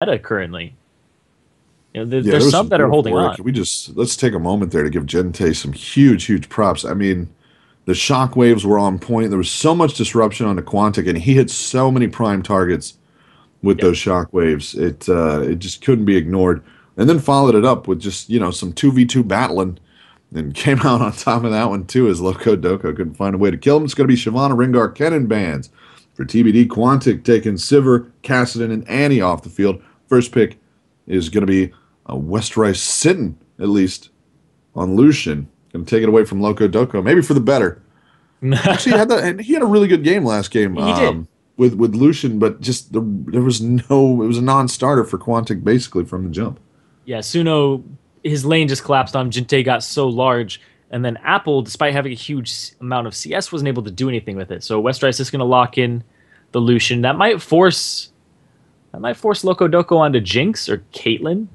meta currently. Yeah, there There's was some some that are beautiful holding work. on. We just let's take a moment there to give Gente some huge, huge props. I mean, the shockwaves were on point. There was so much disruption on the Quantic, and he hit so many prime targets with Yep. those shockwaves. It just couldn't be ignored. And then followed it up with just some 2v2 battling, and came out on top of that one too. As LocoDoco couldn't find a way to kill him. It's going to be Shyvana, Rengar, Kennen bans for TBD. Quantic taking Sivir, Kassadin, and Annie off the field. First pick is going to be Westrice sitting at least on Lucian. Going to take it away from LocoDoco, maybe for the better. Actually, he had a really good game last game He did. with Lucian, but just there was no, it was a non-starter for Quantic basically from the jump. Yeah, SuNo, his lane just collapsed on him. Jinte got so large, and then Apple, despite having a huge amount of CS, wasn't able to do anything with it. So Westrice is going to lock in the Lucian. That might force LocoDoco onto Jinx or Caitlyn,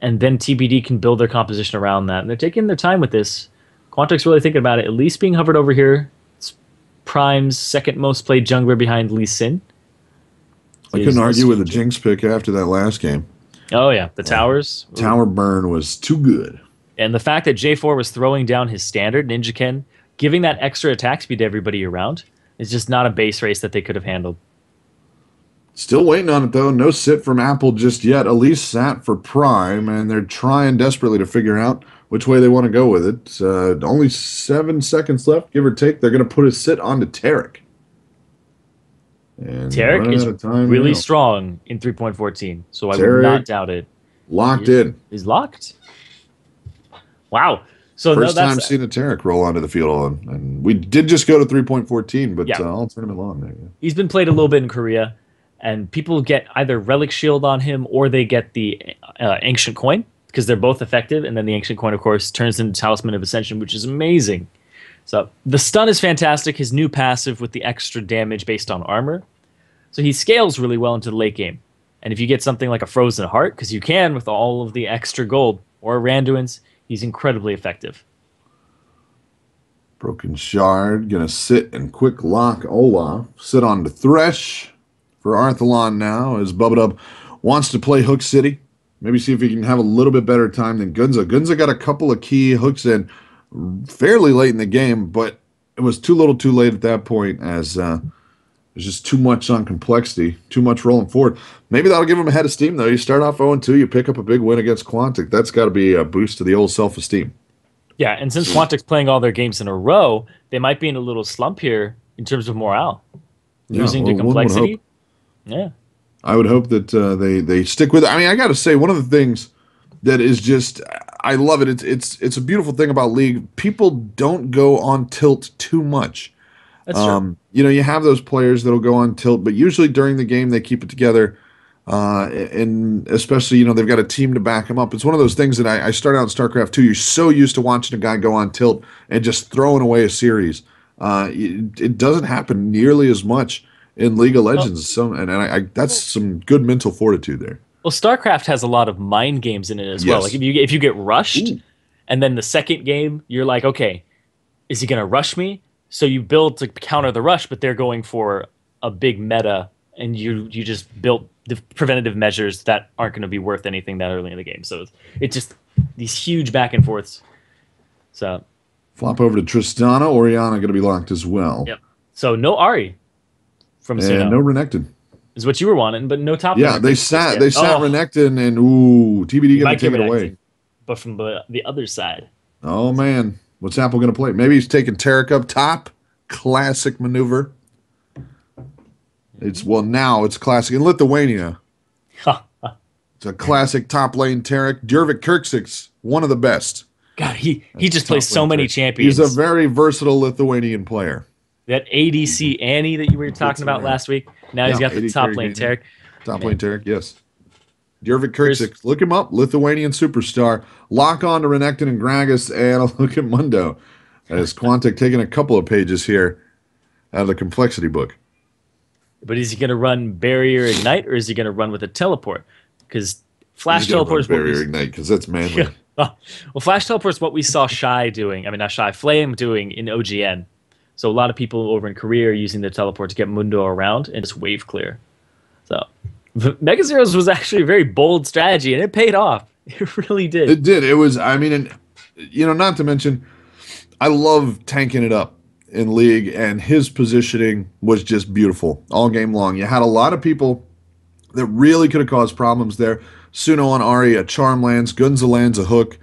and then TBD can build their composition around that. And they're taking their time with this. Quantic's really thinking about it. At least being hovered over here. It's Prime's second most played jungler behind Lee Sin. I couldn't argue with a Jinx pick after that last game. Oh yeah, the towers. Tower burn was too good. And the fact that J4 was throwing down his standard Ninjaken, giving that extra attack speed to everybody around, is just not a base race that they could have handled. Still waiting on it though. No sit from Apple just yet. Elise sat for Prime, and they're trying desperately to figure out which way they want to go with it. Only 7 seconds left, give or take. They're going to put a sit onto Tarek. And Tarek is really now. strong in 3.14, so I would Tarek not doubt it. locked in. He's locked? Wow. So First time that's seeing a Tarek roll onto the field, and we did just go to 3.14, but yeah. all tournament long there. Yeah. He's been played a little bit in Korea, and people get either Relic Shield on him or they get the Ancient Coin because they're both effective, and then the Ancient Coin, of course, turns into Talisman of Ascension, which is amazing. So the stun is fantastic. His new passive with the extra damage based on armor. So he scales really well into the late game. And if you get something like a Frozen Heart, because you can with all of the extra gold, or Randuin's, he's incredibly effective. Brokenshard gonna sit and quick lock Olaf. Sit on the Thresh for Arthelon now as Bubbadub wants to play Hook City. Maybe see if he can have a little bit better time than Gunzo. Gunzo got a couple of key hooks in fairly late in the game, but it was too little too late at that point as there's just too much on complexity, too much rolling forward. Maybe that'll give him a head of steam, though. You start off 0-2, you pick up a big win against Quantic. That's got to be a boost to the old self-esteem. Yeah, and since Quantic's playing all their games in a row, they might be in a little slump here in terms of morale. Losing to complexity. Yeah. I would hope that they stick with it. I mean, I got to say, one of the things that is just, I love it. It's a beautiful thing about League. People don't go on tilt too much. That's true. You have those players that'll go on tilt, but usually during the game they keep it together. And especially, they've got a team to back them up. It's one of those things that I started out in StarCraft 2. You're so used to watching a guy go on tilt and just throwing away a series. It doesn't happen nearly as much in League of Legends. That's some good mental fortitude there. Well, StarCraft has a lot of mind games in it as well. Like if you get rushed, and then the second game you're like, okay, is he going to rush me? So you build to counter the rush, but they're going for a big meta, and you just built the preventative measures that aren't going to be worth anything that early in the game. So it's just these huge back and forths. So flop over to Tristana. Orianna going to be locked as well. Yep. So no Ari from SuNo. And no Renekton. Is what you were wanting, but no top. Yeah, they sat Renekton, and TBD going to take it away. But from the other side. Oh man, what's Apple going to play? Maybe he's taking Tarek up top. Classic maneuver. Now it's classic in Lithuania. It's a classic top lane Tarek. Jurvik Kirksik's one of the best. God, he just plays so many champions. He's a very versatile Lithuanian player. That ADC Annie that you were talking about last week. Now he's got the top lane Tarek. Top lane Tarek, yes. Jurvik Kirksik, look him up. Lithuanian superstar. Lock on to Renekton and Gragas, and a look at Mundo. As Quantic taking a couple of pages here out of the complexity book. But is he going to run Barrier Ignite, or is he going to run with a teleport? Because Flash Teleport is Barrier Ignite, because that's manly. Well, Flash Teleport is what we saw Shy doing. I mean, not Shy, Flame doing in OGN. So a lot of people over in Korea are using the teleport to get Mundo around and just wave clear. So Mega Zeros was actually a very bold strategy, and it paid off. It really did. It did. It was, I mean, and, you know, not to mention, I love tanking it up in League, and his positioning was just beautiful all game long. You had a lot of people that really could have caused problems there. SuNo on Ahri, a charm lands, Gunzo lands a hook,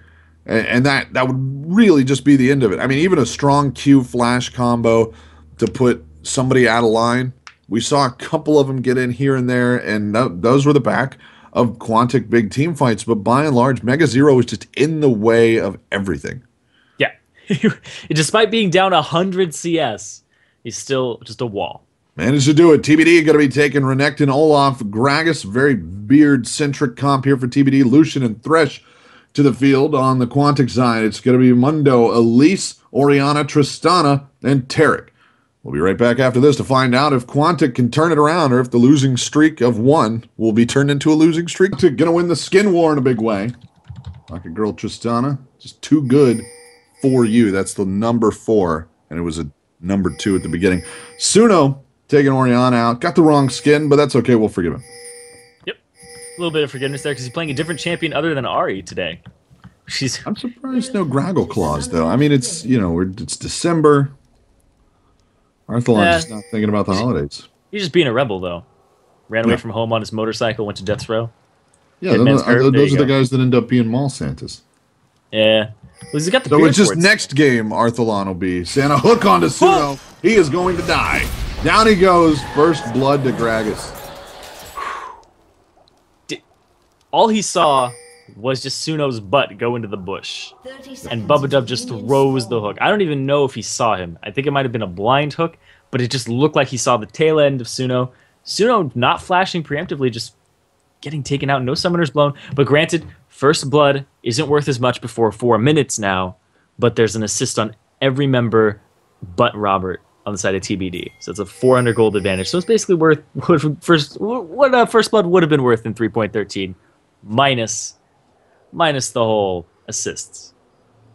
and that would really just be the end of it. I mean, even a strong Q flash combo to put somebody out of line. We saw a couple of them get in here and there, and those were the back of Quantic big team fights. But by and large, Mega Zero was just in the way of everything. Yeah. Despite being down 100 CS, he's still just a wall. Managed to do it. TBD going to be taking Renekton, Olaf, Gragas. Very beard-centric comp here for TBD. Lucian and Thresh to the field. On the Quantic side, it's going to be Mundo, Elise, Orianna, Tristana, and Taric. We'll be right back after this to find out if Quantic can turn it around or if the losing streak of one will be turned into a losing streak. Quantic going to win the skin war in a big way. Rocket Girl Tristana, just too good for you. That's the number 4, and it was a number 2 at the beginning. SuNo taking Orianna out. Got the wrong skin, but that's okay. We'll forgive him. Yep. A little bit of forgiveness there because he's playing a different champion other than Ahri today. I'm surprised no Graggle Claws, though. I mean, it's, you know, it's December. Arthelon's just not thinking about the holidays. He's just being a rebel, though. Ran away from home on his motorcycle, went to death's row. Yeah, those are the guys that end up being mall Santas. Yeah. Well, he's got the so it's just next game, Arthelon will be Santa hook onto SuNo. He is going to die. Down he goes. First blood to Gragas. All he saw was just SuNo's butt go into the bush. And Bubbadub just throws the hook. I don't even know if he saw him. I think it might have been a blind hook, but it just looked like he saw the tail end of SuNo. SuNo not flashing preemptively, just getting taken out. No summoners blown. But granted, first blood isn't worth as much before 4 minutes now, but there's an assist on every member but Robert on the side of TBD. So it's a 400 gold advantage. So it's basically worth what first blood would have been worth in 3.13 minus the whole assists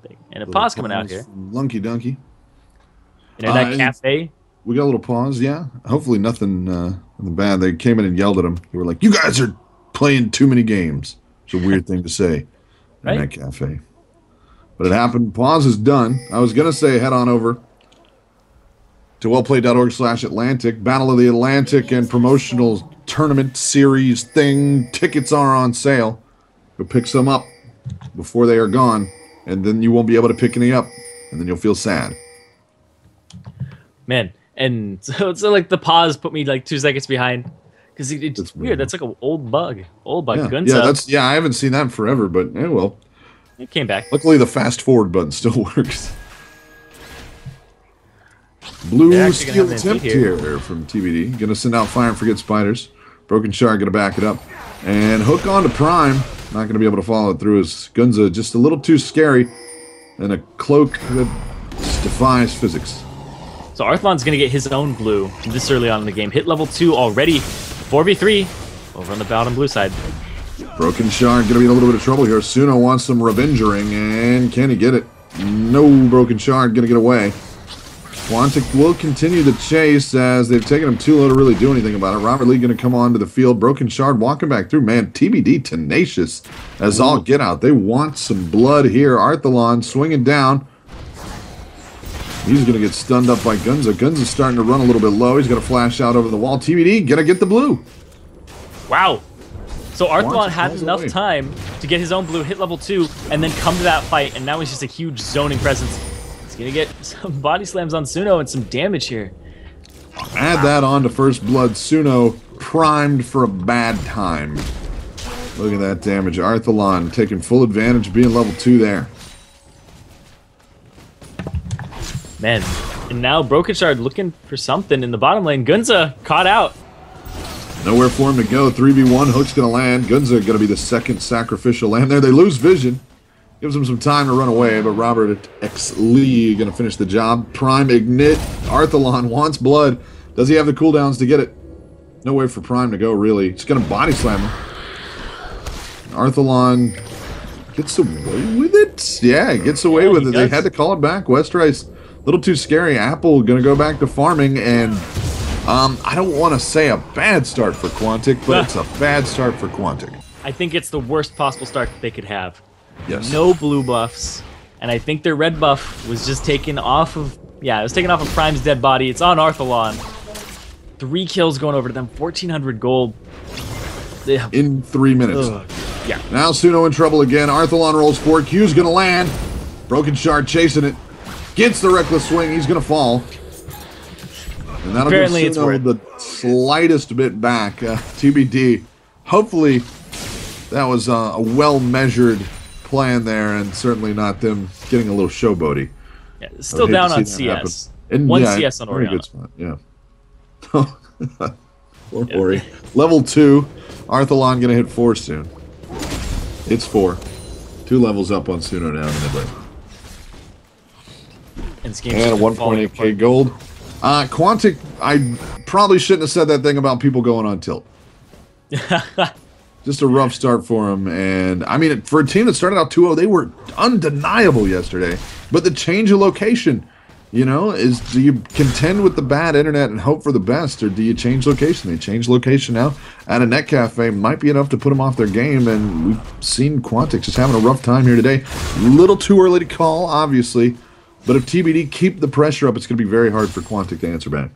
thing. And a pause coming out here. Lunky Dunky. And in that cafe. We got a little pause, yeah. Hopefully nothing bad. They came in and yelled at him. They were like, "You guys are playing too many games." It's a weird thing to say in that cafe. But it happened. Pause is done. I was going to say head on over to wellplayed.org/Atlantic. Battle of the Atlantic and promotional tournament series thing. Tickets are on sale. Go pick some up before they are gone, and then you won't be able to pick any up, and then you'll feel sad. Man, and so like the pause put me like 2 seconds behind because it's weird. That's like an old bug. Gunzo. Yeah, I haven't seen that in forever, but well. It came back. Luckily, the fast forward button still works. Blue Steel Tempt here from TBD. Gonna send out Fire and Forget Spiders. Brokenshard gonna back it up. And hook on to Prime. Not going to be able to follow it through his Gunzo. Just a little too scary. And a cloak that just defies physics. So Arthelon's going to get his own blue this early on in the game. Hit level 2 already. 4v3 over on the bottom blue side. Brokenshard going to be in a little bit of trouble here. SuNo wants some revengering. And can he get it? No, Brokenshard going to get away. Quantic will continue the chase as they've taken him too low to really do anything about it. RobertxLee going to come onto the field. Brokenshard walking back through. Man, TBD tenacious as all get out. They want some blood here. Arthelon swinging down. He's going to get stunned up by Gunzo. Gunzo's starting to run a little bit low. He's going to flash out over the wall. TBD going to get the blue. Wow. So Arthelon had enough time to get his own blue, hit level 2, and then come to that fight, and now he's just a huge zoning presence. Gonna get some body slams on SuNo and some damage here. Add that on to First Blood. SuNo primed for a bad time. Look at that damage. Arthelon taking full advantage, being level 2 there. Man, and now Brokenshard looking for something in the bottom lane. Gunzo caught out. Nowhere for him to go. 3v1. Hook's gonna land. Gunzo gonna be the second sacrificial land there. They lose vision. Gives him some time to run away, but RobertxLee going to finish the job. Prime Ignite. Arthelon wants blood. Does he have the cooldowns to get it? No way for Prime to go, really. He's going to body slam him. Arthelon gets away with it. Yeah, gets away with it. They had to call it back. Westrice, a little too scary. Apple going to go back to farming, and I don't want to say a bad start for Quantic, but it's a bad start for Quantic. I think it's the worst possible start that they could have. Yes. No blue buffs, and I think their red buff was just taken off of... Yeah, it was taken off of Prime's dead body. It's on Arthelon. 3 kills going over to them, 1,400 gold. In 3 minutes. Ugh. Yeah. Now SuNo in trouble again. Arthelon rolls forward. Q's going to land. Brokenshard chasing it. Gets the reckless swing. He's going to fall. And that'll Apparently give SuNo the slightest bit back. TBD. Hopefully, that was a well-measured plan there, and certainly not them getting a little showboaty. Yeah, still down on CS. And, One CS on Orianna. Good spot. Yeah. Poor Ori. Level 2. Arthelon going to hit 4 soon. It's 4. 2 levels up on SuNo now in the mid lane. And a 1.8k gold. Quantic, I probably shouldn't have said that thing about people going on tilt. Just a rough start for them. And, I mean, for a team that started out 2-0, they were undeniable yesterday. But the change of location, you know, do you contend with the bad internet and hope for the best, or do you change location? They change location now at a net cafe. Might be enough to put them off their game, and we've seen Quantic just having a rough time here today. A little too early to call, obviously. But if TBD keep the pressure up, it's going to be very hard for Quantic to answer back.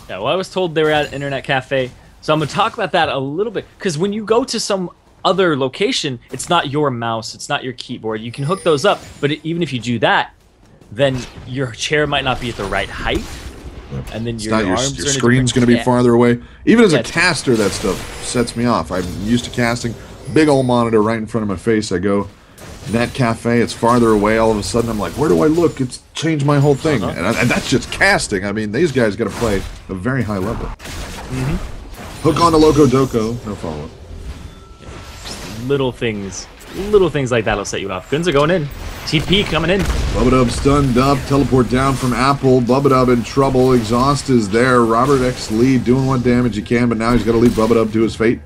Yeah, well, I was told they were at Internet Cafe, so I'm going to talk about that a little bit. Because when you go to some other location, it's not your mouse, it's not your keyboard. You can hook those up, but even if you do that, then your chair might not be at the right height. And then your arms your screen's going to be farther away. Even as a caster, that stuff sets me off. I'm used to casting. Big old monitor right in front of my face. I go... Net cafe, it's farther away. All of a sudden, I'm like, where do I look? It's changed my whole thing. And that's just casting. I mean, these guys got to play a very high level. Hook on to LocoDoco. No follow-up. Little things like that will set you off. Gunzo going in. TP coming in. Bubbadub stunned up. Teleport down from Apple. Bubbadub in trouble. Exhaust is there. RobertxLee doing what damage he can, but now he's got to leave Bubbadub to his fate.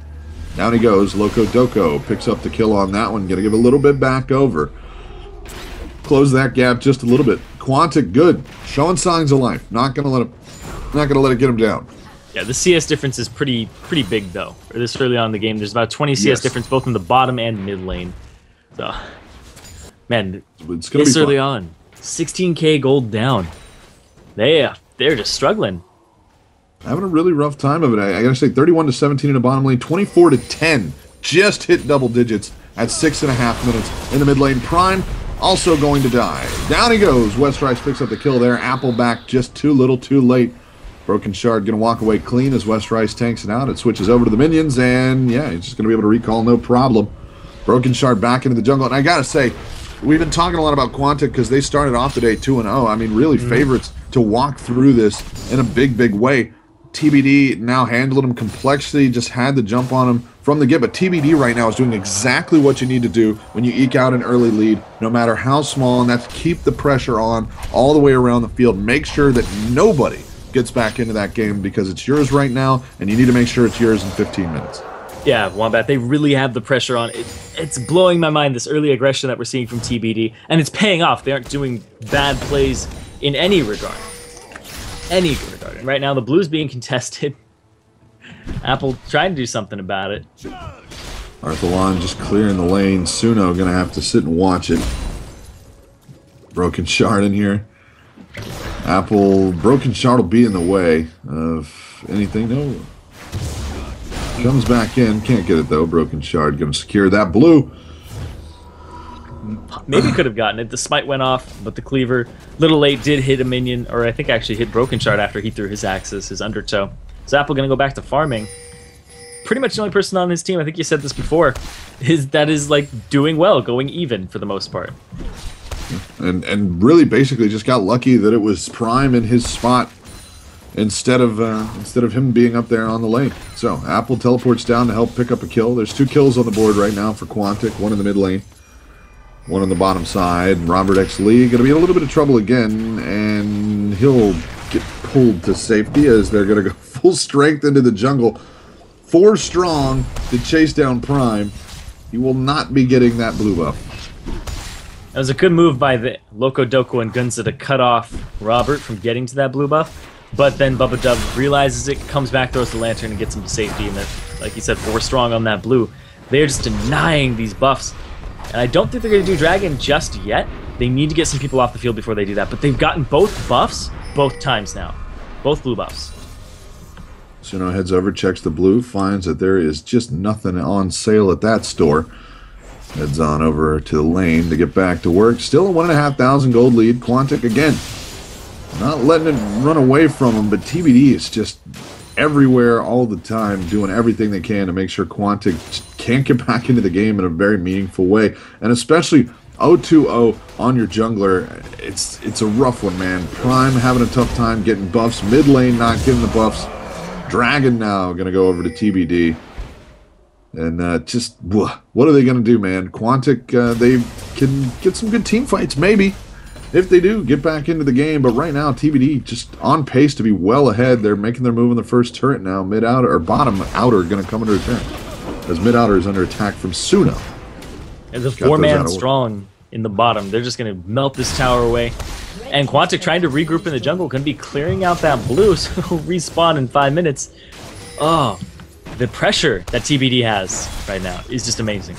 Down he goes. LocoDoco picks up the kill on that one. Gonna give a little bit back over. Close that gap just a little bit. Quantic good. Showing signs of life. Not gonna let it get him down. Yeah, the CS difference is pretty big though. For this early on in the game, there's about 20 CS difference both in the bottom and mid lane. So, man, it's gonna be early on. 16k gold down. They're just struggling. Having a really rough time of it. I gotta say, 31-17 in the bottom lane, 24-10. Just hit double digits at 6.5 minutes in the mid lane. Prime also going to die. Down he goes. Westrice picks up the kill there. Apple back just too little, too late. Brokenshard gonna walk away clean as Westrice tanks it out. It switches over to the minions, and yeah, he's just gonna be able to recall no problem. Brokenshard back into the jungle, and I gotta say, we've been talking a lot about Quantic because they started off today 2-0. I mean, really favorites to walk through this in a big way. TBD now handled him. Complexity just had to jump on him from the get. But TBD right now is doing exactly what you need to do when you eke out an early lead, no matter how small, and that's keep the pressure on all the way around the field. Make sure that nobody gets back into that game because it's yours right now, and you need to make sure it's yours in 15 minutes. Yeah, Wombat, they really have the pressure on. It's blowing my mind, this early aggression that we're seeing from TBD, and it's paying off. They aren't doing bad plays in any regard. And right now, the blue's being contested. Apple trying to do something about it. Arthelon just clearing the lane. SuNo gonna have to sit and watch it. Brokenshard in here. Apple, Brokenshard will be in the way of anything. No. Comes back in. Can't get it though. Brokenshard gonna secure that blue. Maybe could have gotten it. The smite went off, but the cleaver, little late, did hit a minion, or I think actually hit Brokenshard after he threw his axes, his undertow. Is Apple going to go back to farming? Pretty much the only person on his team, I think you said this before, that is like doing well, going even for the most part. And really basically just got lucky that it was Prime in his spot instead of him being up there on the lane. So Apple teleports down to help pick up a kill. There's 2 kills on the board right now for Quantic, one in the mid lane. One on the bottom side. RobertxLee going to be in a little bit of trouble again, and he'll get pulled to safety as they're going to go full strength into the jungle. 4 strong to chase down Prime. He will not be getting that blue buff. That was a good move by the LocoDoco and Gunzo to cut off Robert from getting to that blue buff. But then Bubbadub realizes it, comes back, throws the lantern, and gets him to safety. And then, like you said, 4 strong on that blue. They're just denying these buffs. And I don't think they're going to do Dragon just yet. They need to get some people off the field before they do that. But they've gotten both buffs both times now. Both blue buffs. SuNo heads over, checks the blue, finds that there is just nothing on sale at that store. Heads on over to the lane to get back to work. Still a 1,500 gold lead. Quantic again. Not letting it run away from them, but TBD is just everywhere all the time, doing everything they can to make sure Quantic can't get back into the game in a very meaningful way. And especially 0-2-0 on your jungler, it's a rough one, man. Prime having a tough time getting buffs. Mid lane not getting the buffs. Dragon now going to go over to TBD. And just, what are they going to do, man? Quantic, they can get some good team fights, maybe. If they do, get back into the game. But right now, TBD just on pace to be well ahead. They're making their move on the first turret now. Mid-outer, or bottom outer, going to come under attack. As mid-outer is under attack from SuNo. There's a 4-man strong in the bottom. They're just going to melt this tower away. And Quantic trying to regroup in the jungle, going to be clearing out that blue, so he'll respawn in 5 minutes. Oh, the pressure that TBD has right now is just amazing.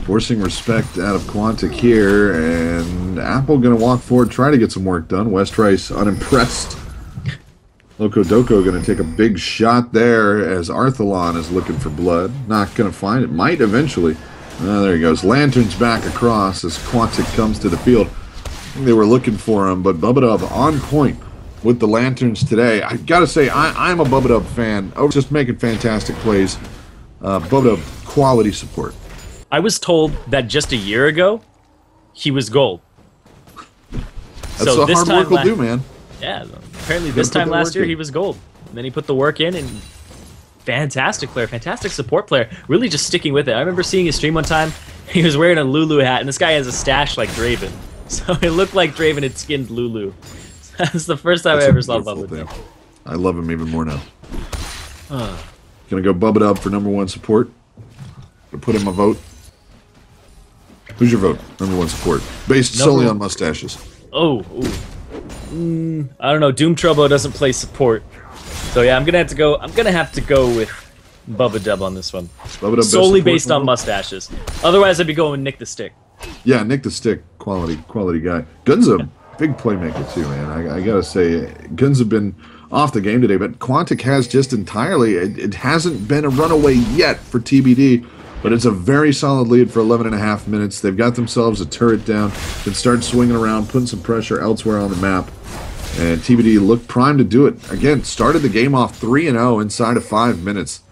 Forcing respect out of Quantic here, and Apple going to walk forward, try to get some work done. Westrice unimpressed. LocoDoco going to take a big shot there as Arthelon is looking for blood. Not going to find it. Might eventually. There he goes. Lanterns back across as Quantic comes to the field. I think they were looking for him, but Bubbadub on point with the lanterns today. I got to say, I'm a Bubbadub fan. Just making fantastic plays. Bubbadub quality support. I was told that just a year ago, he was gold. That's what hard work will do, man. Yeah, apparently this time last year he was gold. And then he put the work in, and fantastic player, fantastic support player. Really just sticking with it. I remember seeing his stream one time. He was wearing a Lulu hat, and this guy has a stash like Draven. So it looked like Draven had skinned Lulu. That's the first time I ever saw Bubbadub. I love him even more now. Gonna go Bubbadub for #1 support. Gonna put him a vote. Who's your vote? #1 support. Based solely on mustaches. Oh, I don't know. Doom Trouble doesn't play support. So yeah, I'm gonna have to go with Bubbadub on this one. Bubbadub solely based on mustaches. Otherwise I'd be going with Nick the Stick. Yeah, Nick the Stick, quality guy. Gunzo, big playmaker too, man. I gotta say, Gunzo been off the game today, but Quantic has just entirely, it hasn't been a runaway yet for TBD, but it's a very solid lead for 11.5 minutes. They've got themselves a turret down, can start swinging around, putting some pressure elsewhere on the map, and TBD looked primed to do it. Again, started the game off 3-0 inside of 5 minutes,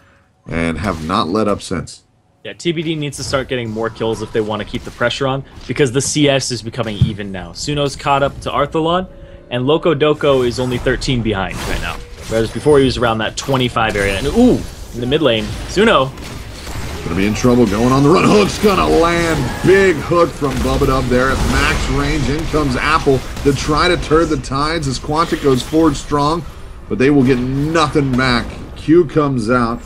and have not let up since. Yeah, TBD needs to start getting more kills if they want to keep the pressure on, because the CS is becoming even now. SuNo's caught up to Arthelon, and LocoDoco is only 13 behind right now. Whereas before he was around that 25 area. And ooh, in the mid lane, SuNo. Gonna be in trouble, going on the run. Hook's gonna land. Big hook from Bubbadub there at max range. In comes Apple to try to turn the tides as Quantic goes forward strong, but they will get nothing back. Q comes out.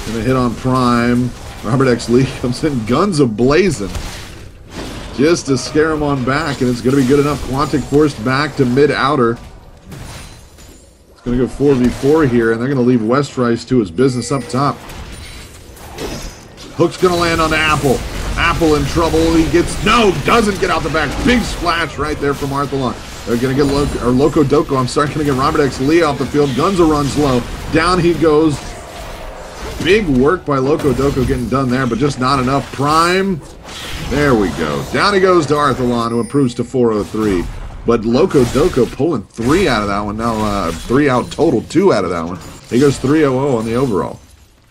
Gonna hit on Prime. RobertxLee comes in, guns a-blazing, just to scare him on back, and it's going to be good enough. Quantic forced back to mid-outer. It's going to go 4v4 here, and they're going to leave Westrice to his business up top. Hook's going to land on Apple. Apple in trouble. He doesn't get out the back. Big splash right there from Arthelon. They're going to get LocoDoco. I'm sorry, going to get RobertxLee off the field. Gunzo runs low. Down he goes. Big work by LocoDoco getting done there, but just not enough. Prime. There we go. Down he goes to Arthelon, who improves to 403. But LocoDoco pulling 3 out of that one. Now 3 out total, 2 out of that one. He goes 3-0 on the overall.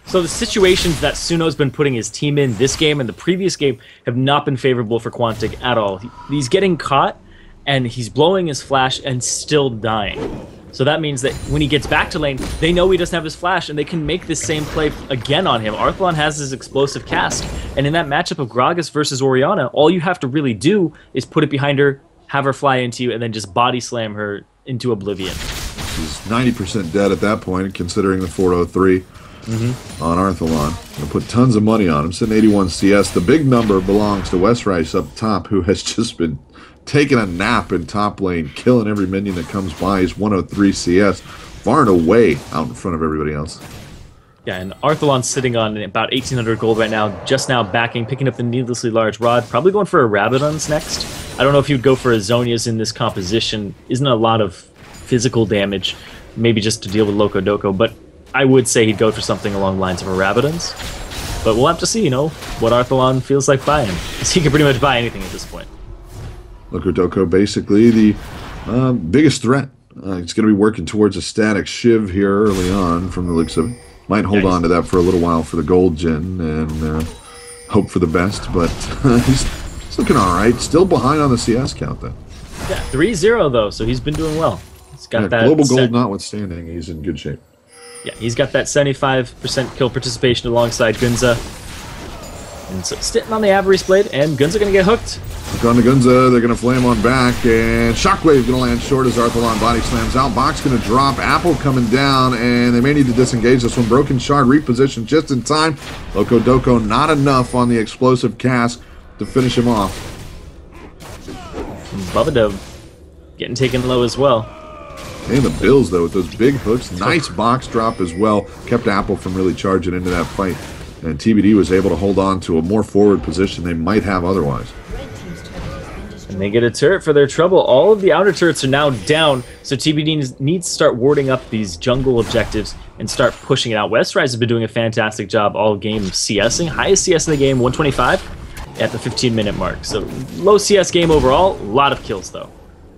So the situations that SuNo's been putting his team in this game and the previous game have not been favorable for Quantic at all. He's getting caught, and he's blowing his flash and still dying. So that means that when he gets back to lane, they know he doesn't have his flash, and they can make this same play again on him. Arthelon has his explosive cast, and in that matchup of Gragas versus Orianna, all you have to really do is put it behind her, have her fly into you, and then just body slam her into oblivion. He's 90% dead at that point, considering the 403 on Arthelon. Gonna put tons of money on him, sitting 81 CS. The big number belongs to Westrice up top, who has just been taking a nap in top lane, killing every minion that comes by. He's 103 CS, far and away out in front of everybody else. Yeah, and Arthelon's sitting on about 1,800 gold right now, just now backing, picking up the needlessly large rod, probably going for a Rabadon's next. I don't know if you'd go for a Zhonya's in this composition. Isn't a lot of physical damage, maybe just to deal with LocoDoco, but I would say he'd go for something along the lines of a Rabadon's. But we'll have to see, what Arthelon feels like buying. Because he can pretty much buy anything at this point. LocoDoco basically the biggest threat. It's going to be working towards a static Shiv here early on from the looks of it. Might hold on to that for a little while for the gold gen and hope for the best, but he's looking all right. Still behind on the CS count, though. Yeah, 3-0, though, so he's been doing well. He's got that global gold notwithstanding, he's in good shape. Yeah, he's got that 75% kill participation alongside Gunzo. And so sitting on the Avarice Blade, and Gunzo going to get hooked. Hook on to Gunzo, they're going to flame on back, and Shockwave going to land short as Arthelon body slams out. Box going to drop, Apple coming down, and they may need to disengage this one. Brokenshard repositioned just in time. LocoDoco not enough on the explosive cask to finish him off. Bubbadub getting taken low as well. Paying the bills, though, with those big hooks. Nice box drop as well. Kept Apple from really charging into that fight. And TBD was able to hold on to a more forward position they might have otherwise. And they get a turret for their trouble. All of the outer turrets are now down, so TBD needs to start warding up these jungle objectives and start pushing it out. Westrice has been doing a fantastic job all game CSing. Highest CS in the game, 125 at the 15-minute mark. So low CS game overall, a lot of kills, though.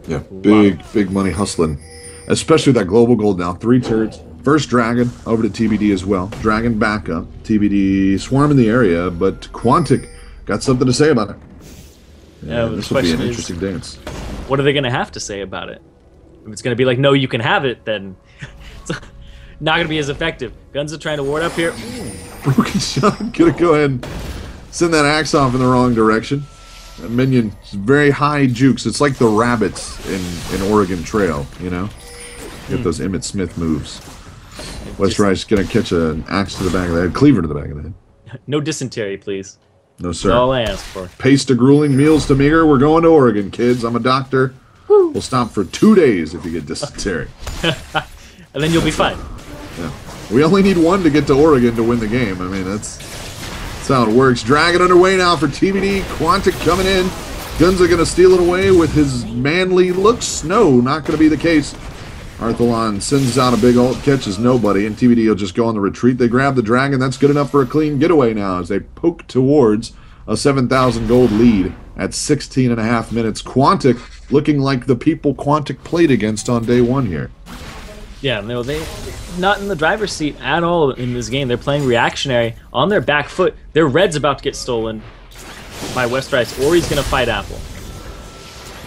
Yeah, big money hustling. Especially that global gold now. 3 turrets. First Dragon over to TBD as well. Dragon back up. TBD swarming the area, but Quantic got something to say about it. Yeah, this will be an interesting dance. What are they going to have to say about it? If it's going to be like, no, you can have it, then it's not going to be as effective. Gunzo trying to ward up here. Brokenshard going to go ahead and send that axe off in the wrong direction. That minion is very high jukes. It's like the rabbits in Oregon Trail, Get those Emmett Smith moves. Westrice going to catch an axe to the back of the head, cleaver to the back of the head. No dysentery, please. No, sir. That's all I ask for. Pace to grueling, meals to meager. We're going to Oregon, kids. I'm a doctor. Woo. We'll stop for 2 days if you get dysentery. And then you'll be fine. Yeah. We only need 1 to get to Oregon to win the game. I mean, that's how it works. Dragon underway now for TBD. Quantic coming in. Gunzo going to steal it away with his manly looks. No, not going to be the case. Arthelon sends out a big ult, catches nobody, and TBD will just go on the retreat. They grab the dragon. That's good enough for a clean getaway now as they poke towards a 7,000 gold lead at 16.5 minutes. Quantic looking like the people Quantic played against on day 1 here. Yeah, no, they're not in the driver's seat at all in this game. They're playing reactionary on their back foot. Their red's about to get stolen by Westrice, or he's going to fight Apple.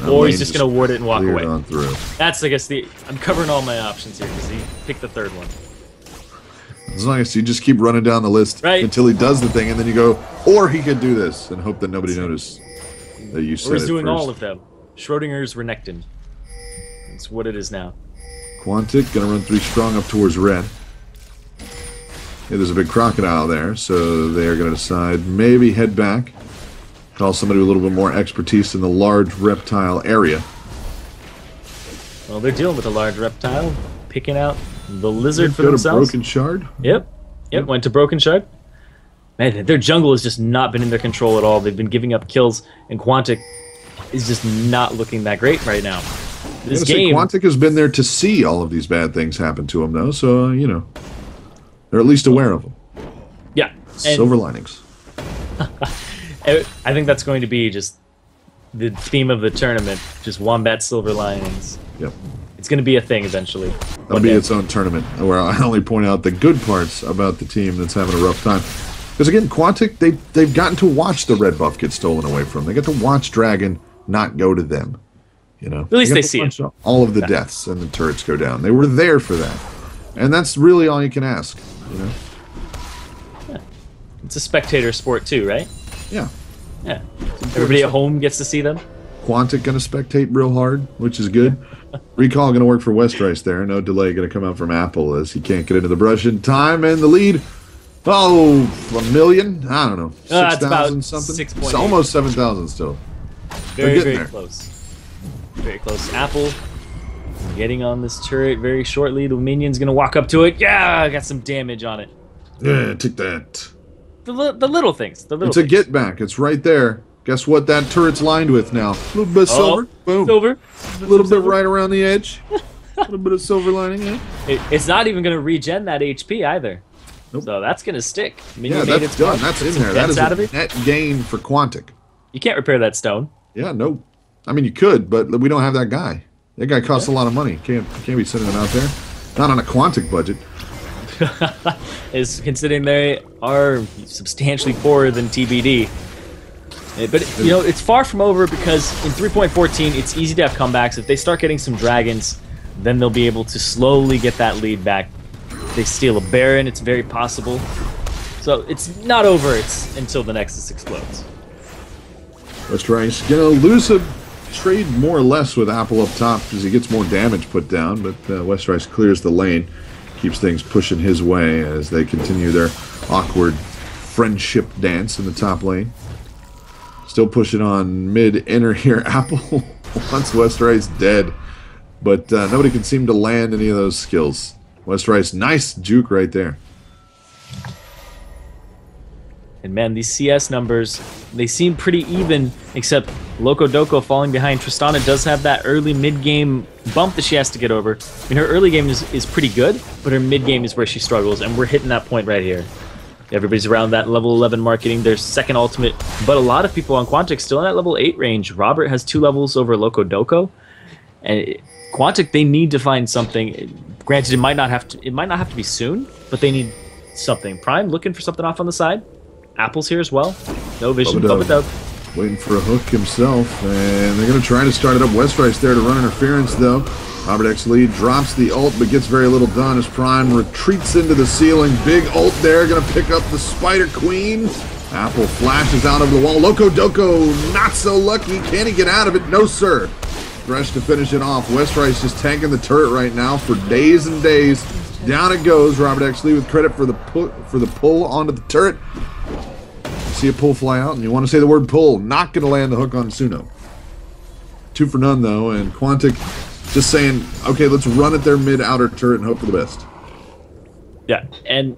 Or he's just going to ward it and walk away. On through. That's, I guess, I'm covering all my options here because he picked the third one. As long as you just keep running down the list until he does the thing, and then you go, or he could do this, and hope that nobody noticed that you said it. Or he's doing first. all of them. Schrodinger's Renekton. That's what it is now. Quantic going to run 3 strong up towards red. Yeah, there's a big crocodile there, so they are going to decide maybe head back. Call somebody with a little bit more expertise in the large reptile area. Well, they're dealing with a large reptile, picking out the lizard for themselves. Go to Brokenshard? Yep, went to Brokenshard. Man, their jungle has just not been in their control at all. They've been giving up kills, and Quantic is just not looking that great right now. This game, Quantic has been there to see all of these bad things happen to him, though, so, they're at least aware of them. Yeah. Silver linings. I think that's going to be just the theme of the tournament, just Wombat Silver Linings. Yep. It's going to be a thing eventually. That'll be its own tournament, where I only point out the good parts about the team that's having a rough time. Because again, Quantic, they've gotten to watch the red buff get stolen away from them. They get to watch Dragon not go to them. At least they see it. All of the deaths and the turrets go down. They were there for that. And that's really all you can ask, Yeah. It's a spectator sport too, right? Yeah. Yeah. Everybody at home gets to see them. Quantic going to spectate real hard, which is good. Recall going to work for Westrice there. No delay going to come out from Apple as he can't get into the brush in time. And the lead, 1 million? I don't know. 6,000 something? 6.8. It's almost 7,000 still. Very, very close. very close. Apple getting on this turret very shortly. The minion's gonna walk up to it. Yeah, I got some damage on it. Yeah, take that. The little things. The little It's a things. get back. It's right there. Guess what that turret's lined with now? A little bit of silver. Boom. Silver. A little bit right around the edge. A little bit of silver lining, yeah. It's not even gonna regen that HP either. Nope. So that's gonna stick. Yeah, that's done. That's in there. That is a net gain for Quantic. You can't repair that stone. Yeah, no. I mean, you could, but we don't have that guy. That guy costs a lot of money. Can't be sending him out there. Not on a Quantic budget. Is considering they are substantially poorer than TBD. But, you know, it's far from over because in 3.14, it's easy to have comebacks. If they start getting some dragons, then they'll be able to slowly get that lead back. They steal a Baron, it's very possible. So it's not over until the Nexus explodes. Westrice gonna lose a trade more or less with Apple up top because he gets more damage put down, but Westrice clears the lane, keeps things pushing his way as they continue their awkward friendship dance in the top lane. Still pushing on mid-inner here. Apple wants Westrice dead, but nobody can seem to land any of those skills. Westrice, nice juke right there. And man, these CS numbers, they seem pretty even, except LocoDoco falling behind. Tristana does have that early mid-game bump that she has to get over. I mean, her early game is pretty good, but her mid-game is where she struggles, and we're hitting that point right here. Everybody's around that level 11 mark getting their second ultimate, but a lot of people on Quantic still in that level 8 range. Robert has 2 levels over LocoDoco, and Quantic, they need to find something. Granted, it might not have to be soon, but they need something. Prime looking for something off on the side. Apple's here as well. No vision. Bubbadub. Waiting for a hook himself, and they're going to try to start it up. Westrice there to run interference, though. RobertxLee drops the ult, but gets very little done as Prime retreats into the ceiling. Big ult there, going to pick up the Spider Queen. Apple flashes out of the wall. LocoDoco, not so lucky. Can he get out of it? No, sir. Thresh to finish it off. Westrice just tanking the turret right now for days and days. Down it goes. RobertxLee with credit for the pull onto the turret. See a pull fly out, and you want to say the word pull. Not going to land the hook on SuNo. 2 for none, though, and Quantic just saying, okay, let's run at their mid-outer turret and hope for the best. Yeah, and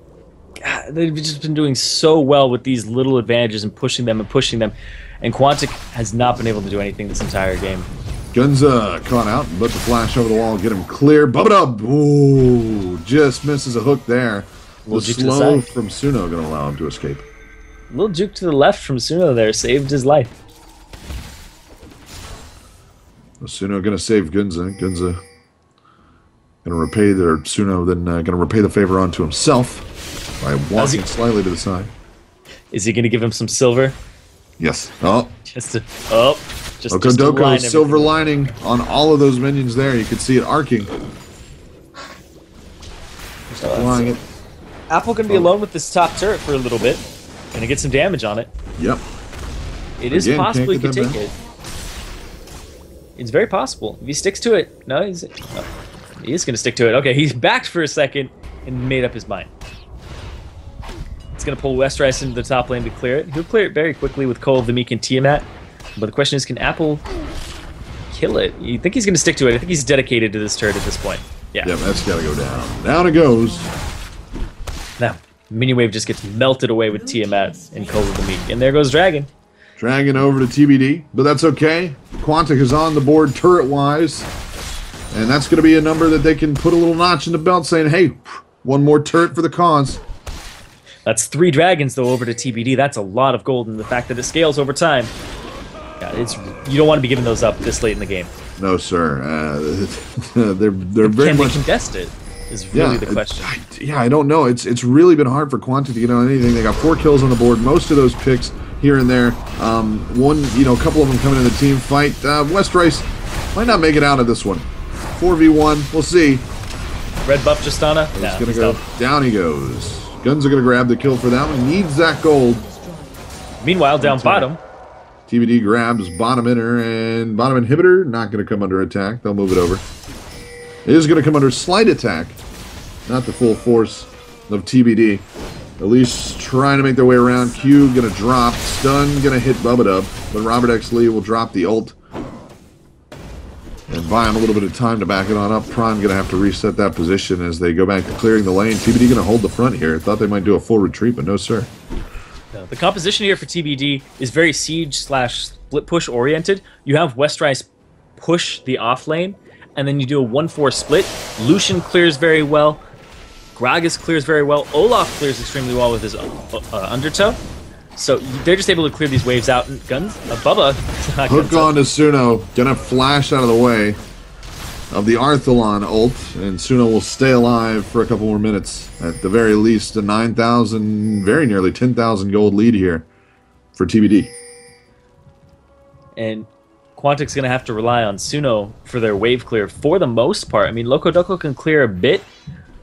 God, they've just been doing so well with these little advantages and pushing them, and Quantic has not been able to do anything this entire game. Gunzo caught out, but the flash over the wall, get him clear. Bubbadub! Ooh, just misses a hook there. The slow from SuNo going to allow him to escape. A little juke to the left from SuNo there saved his life. SuNo going to save Gunzo. Gunzo going to repay their SuNo, then going to repay the favor onto himself by walking slightly to the side. Is he going to give him some silver? Yes. Oh. Just LocoDoco silver lining on all of those minions there. You can see it arcing. Just applying it. Apple going to be alone with this top turret for a little bit. Going to get some damage on it. Yep. It is possible he could take it. It's very possible. If he sticks to it. No, he is going to stick to it. Okay, he's backed for a second and made up his mind. It's going to pull Westrice into the top lane to clear it. He'll clear it very quickly with Cole of the Meek and Tiamat. But the question is, can Apple kill it? You think he's going to stick to it? I think he's dedicated to this turret at this point. Yeah. Yeah, that's got to go down. Down it goes. Now, Minion Wave just gets melted away with Tiamat and Cole of the Meek. And there goes Dragon. Dragon over to TBD, but that's okay. Quantic is on the board turret-wise. And that's going to be a number that they can put a little notch in the belt saying, hey, one more turret for the cause. That's 3 dragons, though, over to TBD. That's a lot of gold, and the fact that it scales over time. Yeah, you don't want to be giving those up this late in the game. No, sir. They're very much... Can they contest it? Is really the question. I don't know. It's really been hard for Quantic to get on anything. They got 4 kills on the board. Most of those picks here and there. A couple of them coming in the team fight. Westrice might not make it out of this one. 4v1. We'll see. Red buff Tristana? He's going to go down. He goes. Guns are going to grab the kill for that one. Needs that gold. Meanwhile, down bottom. TBD grabs bottom inner and bottom inhibitor. Not going to come under attack. They'll move it over. It is going to come under slight attack. Not the full force of TBD. At least trying to make their way around. Q going to drop. Stun going to hit Bubbadub. But RobertxLee will drop the ult. And buying a little bit of time to back it on up. Prime going to have to reset that position as they go back to clearing the lane. TBD going to hold the front here. Thought they might do a full retreat, but no, sir. No, the composition here for TBD is very siege/split push oriented. You have Westrice push the off lane, and then you do a 1-4 split. Lucian clears very well. Gragas clears very well. Olaf clears extremely well with his undertow. So they're just able to clear these waves out. And Bubba. Hook on to SuNo. Gonna flash out of the way of the Arthelon ult. And SuNo will stay alive for a couple more minutes. At the very least, a 9,000, very nearly 10,000 gold lead here for TBD. And Quantic's going to have to rely on SuNo for their wave clear for the most part. I mean, LocoDoco can clear a bit.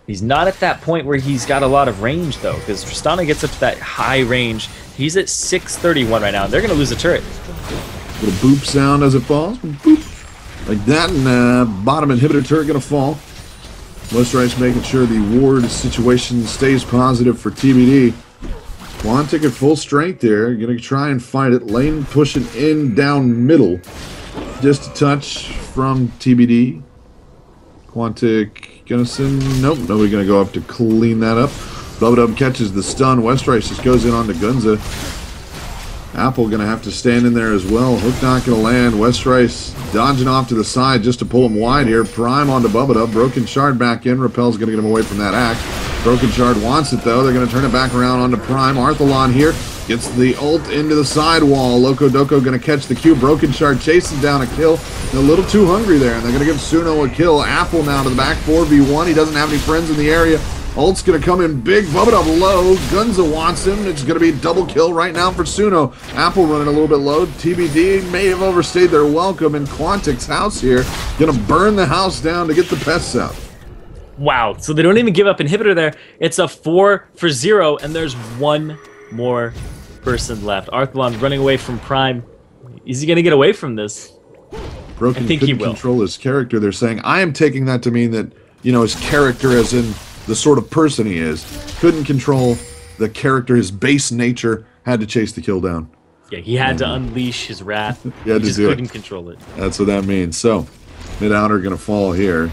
He's not at that point where he's got a lot of range, though, because Tristana gets up to that high range. He's at 631 right now, and they're going to lose a turret. Little boop sound as it falls. Boop. Like that, and bottom inhibitor turret going to fall. Westrice making sure the ward situation stays positive for TBD. Quantic at full strength there. Going to try and fight it. Lane pushing in down middle. Just a touch from TBD. Quantic gonna send. Nope, nobody gonna go up to clean that up. Bubbadub catches the stun. Westrice just goes in on the Gunzo. Apple gonna have to stand in there as well. Hook not gonna land. Westrice dodging off to the side just to pull him wide here. Prime onto Bubbadub. Brokenshard back in. Repel's gonna get him away from that axe. Brokenshard wants it though. They're gonna turn it back around onto Prime. Arthelon here gets the ult into the sidewall. LocoDoco gonna catch the Q. Brokenshard chasing down a kill. A little too hungry there, and they're gonna give SuNo a kill. Apple now to the back 4v1. He doesn't have any friends in the area. Ult's gonna come in big. Bubbadub low. Gunzo wants him. It's gonna be a double kill right now for SuNo. Apple running a little bit low. TBD may have overstayed their welcome in Quantic's house here. Gonna burn the house down to get the pests out. Wow, so they don't even give up inhibitor there. It's a 4-for-0, and there's one more person left. Arthelon running away from Prime. Is he going to get away from this? Broken I think he will. Control his character. They're saying, I am taking that to mean that, you know, his character as in the sort of person he is, couldn't control the character, his base nature, had to chase the kill down. Yeah, he had to unleash his wrath. He had to just do couldn't it. control it. That's what that means. So, mid-outer going to fall here.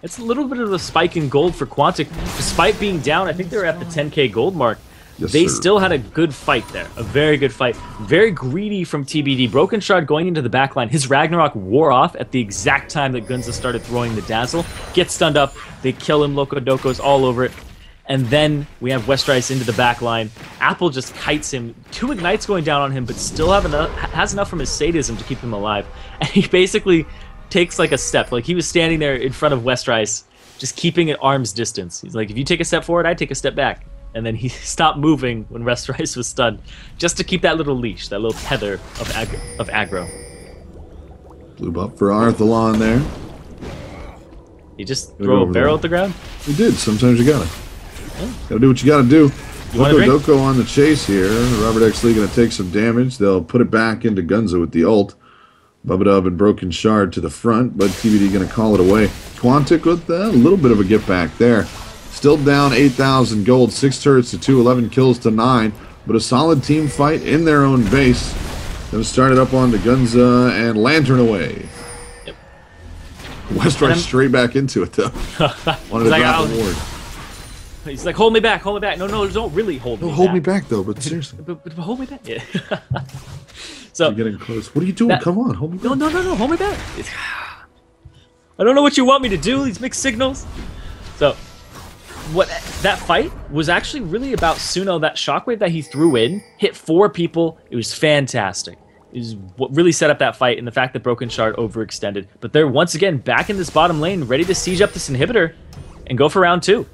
It's a little bit of a spike in gold for Quantic. Despite being down, I think they were at the 10k gold mark. Yes, they sir. still had a good fight there. A very good fight. Very greedy from TBD. Brokenshard going into the backline. His Ragnarok wore off at the exact time that Gunzo started throwing the Dazzle. Gets stunned up. They kill him. LocoDoco's all over it. And then we have Westrice into the backline. Apple just kites him. 2 ignites going down on him, but still has enough from his sadism to keep him alive. And he basically takes like a step. Like he was standing there in front of Westrice, just keeping at arm's distance. He's like, if you take a step forward, I take a step back. And then he stopped moving when Westrice was stunned, just to keep that little leash, that little tether of aggro. Blue buff for Arthelon there. You just throw a barrel at the ground? He did. Sometimes you gotta. Gotta do what you gotta do. LocoDoco on the chase here. RobertxLee gonna take some damage. They'll put it back into Gunzo with the ult. Bubbadub and Brokenshard to the front, but TBD gonna call it away. Quantic with a little bit of a get back there. Still down 8,000 gold, 6 turrets to 2, 11 kills to 9, but a solid team fight in their own base. Gonna start it up on the Gunza and Lantern away. Yep. Westrice straight back into it though. Wanted to drop the ward. He's like, hold me back, hold me back. No, don't really hold me back. Hold me back though, but seriously. But hold me back. Yeah. So you're getting close. What are you doing? Come on, hold me back. No, hold me back. I don't know what you want me to do, these mixed signals. So that fight was actually really about SuNo. That shockwave that he threw in hit 4 people. It was fantastic. It was what really set up that fight, and the fact that Brokenshard overextended. But they're once again back in this bottom lane, ready to siege up this inhibitor and go for round 2.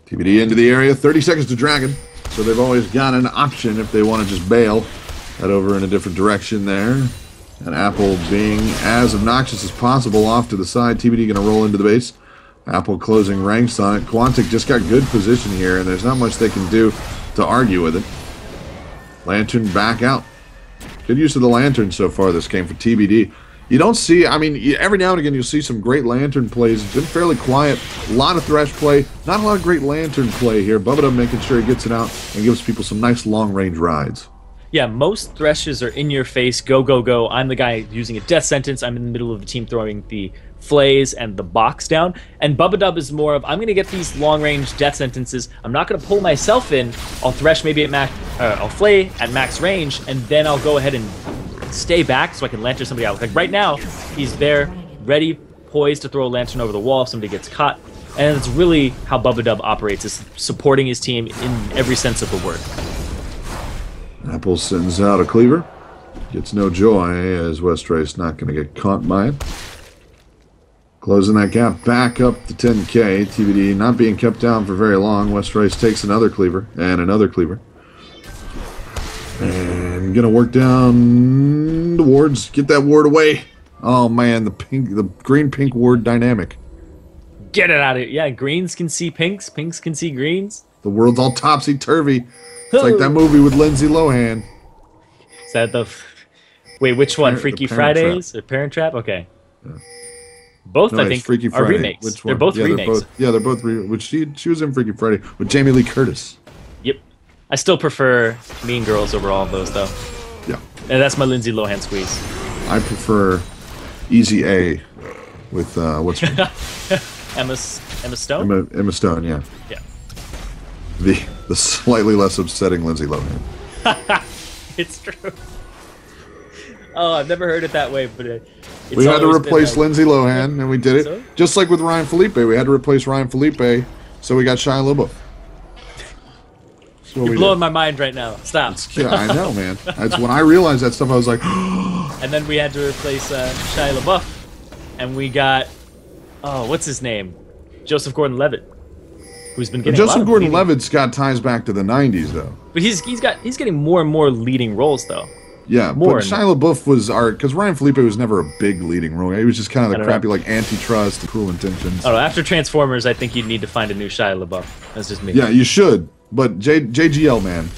TBD into the area, 30 seconds to Dragon. So they've always got an option if they want to just bail. Head over in a different direction there. And Apple being as obnoxious as possible off to the side. TBD going to roll into the base. Apple closing ranks on it. Quantic just got good position here, and there's not much they can do to argue with it. Lantern back out. Good use of the Lantern so far this game for TBD. You don't see, I mean, every now and again you'll see some great Lantern plays. It's been fairly quiet. A lot of Thresh play. Not a lot of great Lantern play here. Bubbadub making sure he gets it out and gives people some nice long-range rides. Yeah, most Threshes are in your face, go, go, go. I'm the guy using a death sentence. I'm in the middle of the team throwing the flays and the box down. And Bubbadub is more of, I'm going to get these long-range death sentences. I'm not going to pull myself in. I'll Thresh maybe at max, I'll flay at max range, and then I'll go ahead and stay back so I can lantern somebody out. Like right now, he's there, ready, poised to throw a lantern over the wall if somebody gets caught. And it's really how Bubbadub operates, is supporting his team in every sense of the word. Apple sends out a cleaver. Gets no joy as Westrice not going to get caught by it. Closing that gap back up to 10k. TBD not being kept down for very long. Westrice takes another cleaver and another cleaver. And going to work down the wards. Get that ward away. Oh man, the green-pink ward dynamic. Get it out of here. Yeah, greens can see pinks. Pinks can see greens. The world's all topsy-turvy. It's like that movie with Lindsay Lohan. Is that the... Wait, which one? Freaky Fridays Trap. or Parent Trap? Okay. Yeah. Both, no, I think, Freaky are Friday. remakes. Which one? They're both remakes. They're both which she was in Freaky Friday with Jamie Lee Curtis. Yep. I still prefer Mean Girls over all of those, though. Yeah. And that's my Lindsay Lohan squeeze. I prefer Easy A with, what's her name? Emma Stone? Emma Stone, yeah. Yeah. The slightly less upsetting Lindsay Lohan. It's true. Oh, I've never heard it that way, but it's we had to replace Lindsay Lohan, and we did it. So? Just like with Ryan Felipe. We had to replace Ryan Felipe, so we got Shia LaBeouf. You're blowing my mind right now. Stop. Yeah, I know, man. That's when I realized that stuff, I was like... And then we had to replace Shia LaBeouf, and we got... Oh, what's his name? Joseph Gordon-Levitt, who's been getting Joseph Gordon-Levitt's got ties back to the 90s, though. But he's getting more and more leading roles, though. Yeah, but Shia LaBeouf was because Ryan Felipe was never a big leading role. He was just kind of the crappy, like, Antitrust, the Cruel Intentions. I don't know. After Transformers, I think you'd need to find a new Shia LaBeouf. That's just me. Yeah, you should. But JGL, man,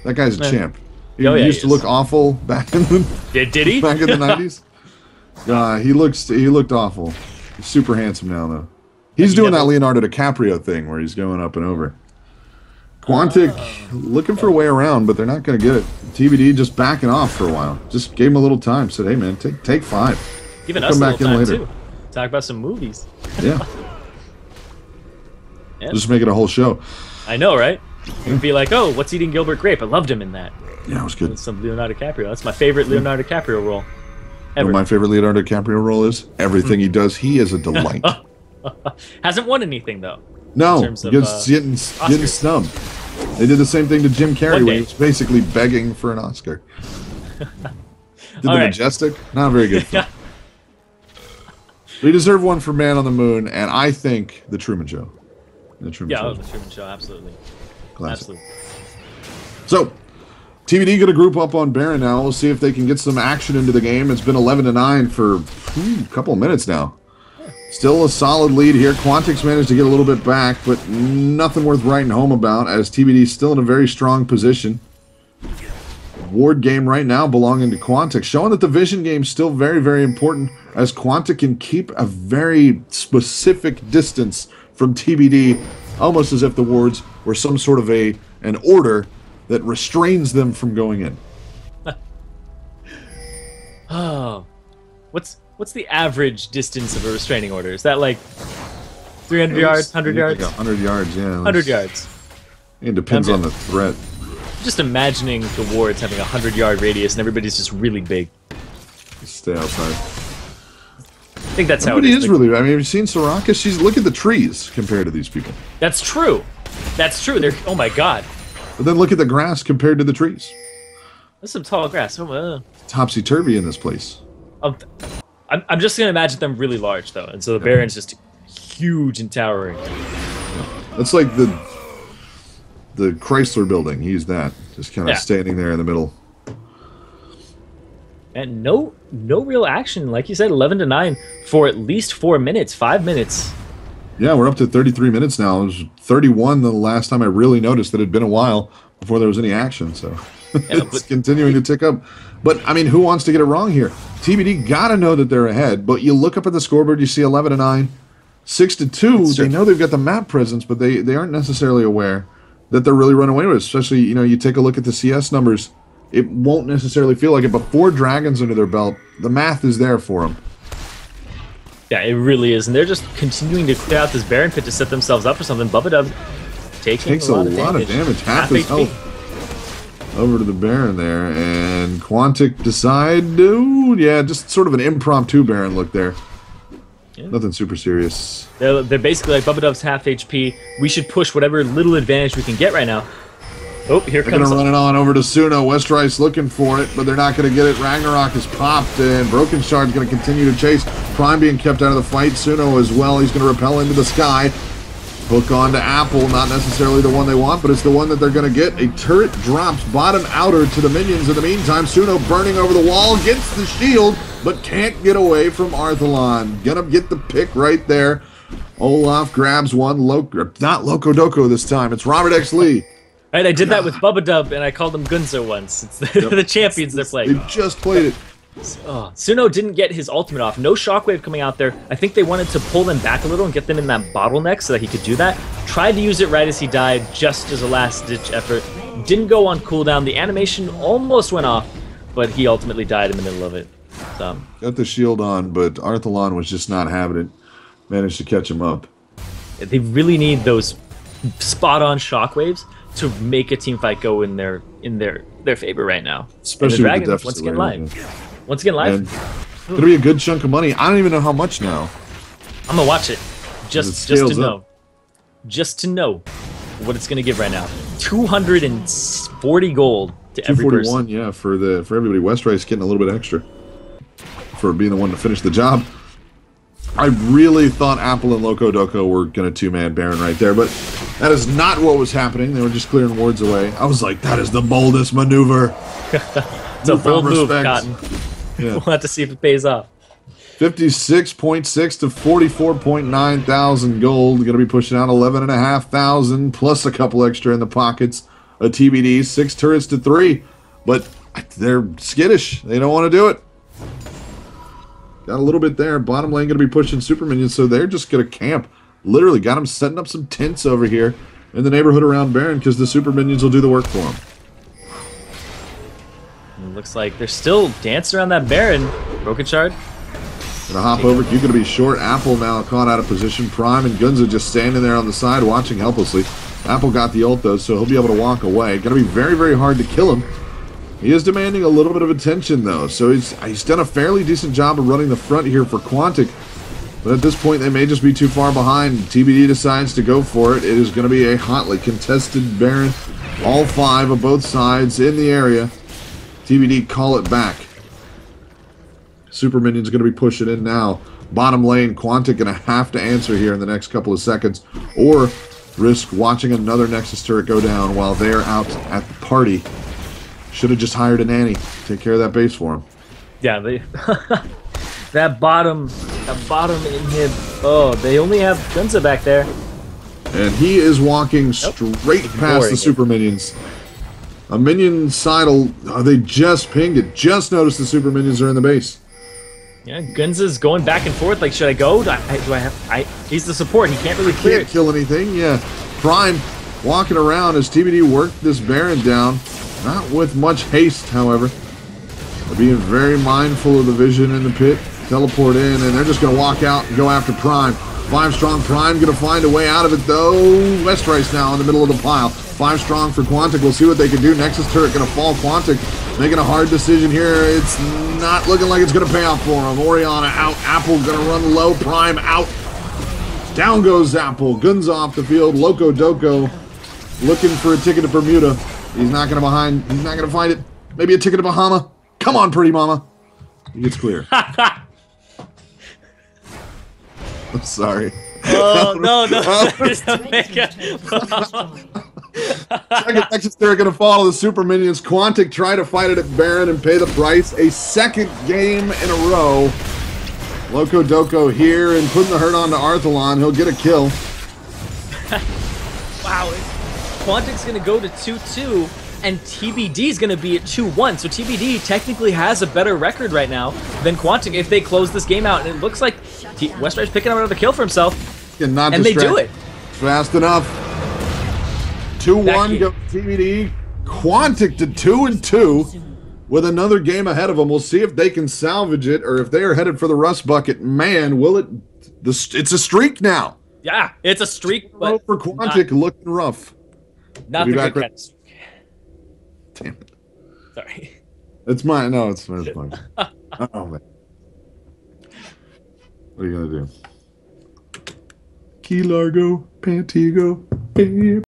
that guy's a champ. He used to look awful back in the did he? Back in the 90s. He looked awful. He's super handsome now, though. He's doing that Leonardo DiCaprio thing where he's going up and over. Quantic looking for a way around, but they're not going to get it. TBD just backing off for a while. Just gave him a little time. Said, hey, man, take 5. Giving us a little time, too. Talk about some movies. Yeah. Just make it a whole show. I know, right? You'd be like, oh, what's Eating Gilbert Grape? I loved him in that. Yeah, it was good. Some Leonardo DiCaprio. That's my favorite Leonardo DiCaprio role ever. You know what my favorite Leonardo DiCaprio role is? Everything he does, he is a delight. Hasn't won anything, though. No, getting snubbed. They did the same thing to Jim Carrey when he was basically begging for an Oscar. Did the Majestic? Not a very good film. We deserve one for Man on the Moon, and I think The Truman Show. The Truman Show. The Truman Show, absolutely. Classic. Absolutely. So, TBD going to group up on Baron now. We'll see if they can get some action into the game. It's been 11-9 for a couple of minutes now. Still a solid lead here. Quantic's managed to get a little bit back, but nothing worth writing home about, as TBD's still in a very strong position. Ward game right now belonging to Quantic, showing that the vision game is still very, very important, as Quantic can keep a very specific distance from TBD, almost as if the wards were some sort of an order that restrains them from going in. Oh, what's the average distance of a restraining order? Is that like 300 yards, 100 yards? Like 100 yards, yeah. 100 yards. It depends on the threat. Just imagining the wards having a 100-yard radius and everybody's just really big. Just stay outside. I think that's how it is. Really. I mean, have you seen Soraka? Look at the trees compared to these people. That's true. That's true. They're, oh my god. But then look at the grass compared to the trees. That's some tall grass. Topsy-turvy in this place. I'm just going to imagine them really large, though. And so the Baron's just huge and towering. That's like the Chrysler building. He's that. Just kind of standing there in the middle. And no real action. Like you said, 11-9 for at least 4 minutes, 5 minutes. Yeah, we're up to 33 minutes now. It was 31 the last time I really noticed that it had been a while before there was any action. So it's continuing to tick up. But, I mean, who wants to get it wrong here? TBD got to know that they're ahead. But you look up at the scoreboard, you see 11-9, 6-2. They know they've got the map presence, but they aren't necessarily aware that they're really running away with it. Especially, you take a look at the CS numbers. it won't necessarily feel like it. But 4 dragons under their belt, the math is there for them. Yeah, it really is. And they're just continuing to clear out this Baron pit to set themselves up for something. Bubbadub takes a lot of damage. Half his health. Over to the Baron there, and Quantic decide, dude, yeah, just sort of an impromptu Baron look there. Yeah. Nothing super serious. They're basically like, Bubbadub's half HP. We should push whatever little advantage we can get right now. Oh, here comes. They're going to run it on over to SuNo. Westrice looking for it, but they're not going to get it. Ragnarok is popped, and Brokenshard is going to continue to chase. Prime being kept out of the fight. SuNo as well. He's going to repel into the sky. Hook on to Apple, not necessarily the one they want, but it's the one that they're going to get. A turret drops bottom outer to the minions. In the meantime, SuNo burning over the wall, gets the shield, but can't get away from Arthelon. Gonna get the pick right there. Olaf grabs one, not LocoDoco this time, it's RobertxLee. Right, I did that with Bubbadub, and I called them Gunzo once. It's the champions they're playing. They just played it. SuNo didn't get his ultimate off. No shockwave coming out there. I think they wanted to pull them back a little and get them in that bottleneck so that he could do that. Tried to use it right as he died, just as a last-ditch effort. Didn't go on cooldown. The animation almost went off, but he ultimately died in the middle of it. So. Got the shield on, but Arthelon was just not having it. Managed to catch him up. They really need those spot-on shockwaves to make a team fight go in their favor right now. Especially and the with the Dragons, deficit. Once again live. Gonna be a good chunk of money. I don't even know how much now. I'm gonna watch it. Just to know. Just to know what it's gonna give right now. 240 gold to every person. 241, yeah, for everybody. Westrice getting a little bit extra for being the one to finish the job. I really thought Apple and LocoDoco were gonna 2-man Baron right there, but that is not what was happening. They were just clearing wards away. I was like, that is the boldest maneuver. It's a bold move, Cotton. Yeah. We'll have to see if it pays off. 56.6 to 44.9 thousand gold. Going to be pushing out 11,500 plus a couple extra in the pockets. A TBD, 6 turrets to 3. But they're skittish. They don't want to do it. Got a little bit there. Bottom lane going to be pushing super minions, so they're just going to camp. Literally got them setting up some tents over here in the neighborhood around Baron because the super minions will do the work for them. It looks like they're still dancing around that Baron. Brokenshard. Gonna hop over. You're gonna be short. Apple now caught out of position. Prime and Gunzo just standing there on the side watching helplessly. Apple got the ult though, so he'll be able to walk away. Gonna be very, very hard to kill him. He is demanding a little bit of attention though, so he's done a fairly decent job of running the front here for Quantic. But at this point, they may just be too far behind. TBD decides to go for it. It is going to be a hotly contested Baron. All 5 of both sides in the area. TBD call it back. Super Minion's going to be pushing in now. Bottom lane, Quantic going to have to answer here in the next couple of seconds, or risk watching another Nexus turret go down while they're out at the party. Should have just hired a nanny. Take care of that base for him. Yeah, they that bottom inhib. Oh, they only have Gunzo back there. And he is walking straight past the Super Minions. A minion sidle. They just pinged it. Just noticed the Super Minions are in the base. Yeah, Gunzo's going back and forth. Like, should I go? He's the support. He can't really clear it. Kill anything. Yeah. Prime walking around as TBD worked this Baron down. Not with much haste, however. They're being very mindful of the vision in the pit. Teleport in, and they're just going to walk out and go after Prime. 5 strong Prime going to find a way out of it, though. Westrice now in the middle of the pile. 5 strong for Quantic. We'll see what they can do. Nexus turret going to fall. Quantic making a hard decision here. It's not looking like it's going to pay off for him. Orianna out. Apple going to run low. Prime out. Down goes Apple. Guns off the field. LocoDoco looking for a ticket to Bermuda. He's not going to He's not going to find it. Maybe a ticket to Bahama. Come on, pretty mama. He gets clear. I'm sorry. Oh, no. Second Nexus turret going to follow the Super Minions. Quantic try to fight it at Baron and pay the price. A second game in a row. LocoDoco here and putting the hurt onto Arthelon. He'll get a kill. Wow. Quantic's going to go to 2-2, and TBD's going to be at 2-1. So TBD technically has a better record right now than Quantic if they close this game out. And it looks like Westrice picking up another kill for himself. And they do it. Fast enough. 2-1 go TBD. Quantic to 2-2 with another game ahead of them. We'll see if they can salvage it or if they are headed for the rust bucket. Man, will it? It's a streak now. Yeah, it's a streak. But for Quantic, looking rough. Not the good kind of streak. Damn it. Sorry. It's mine. No, it's mine. Oh, man. What are you going to do? Key Largo, Pantigo,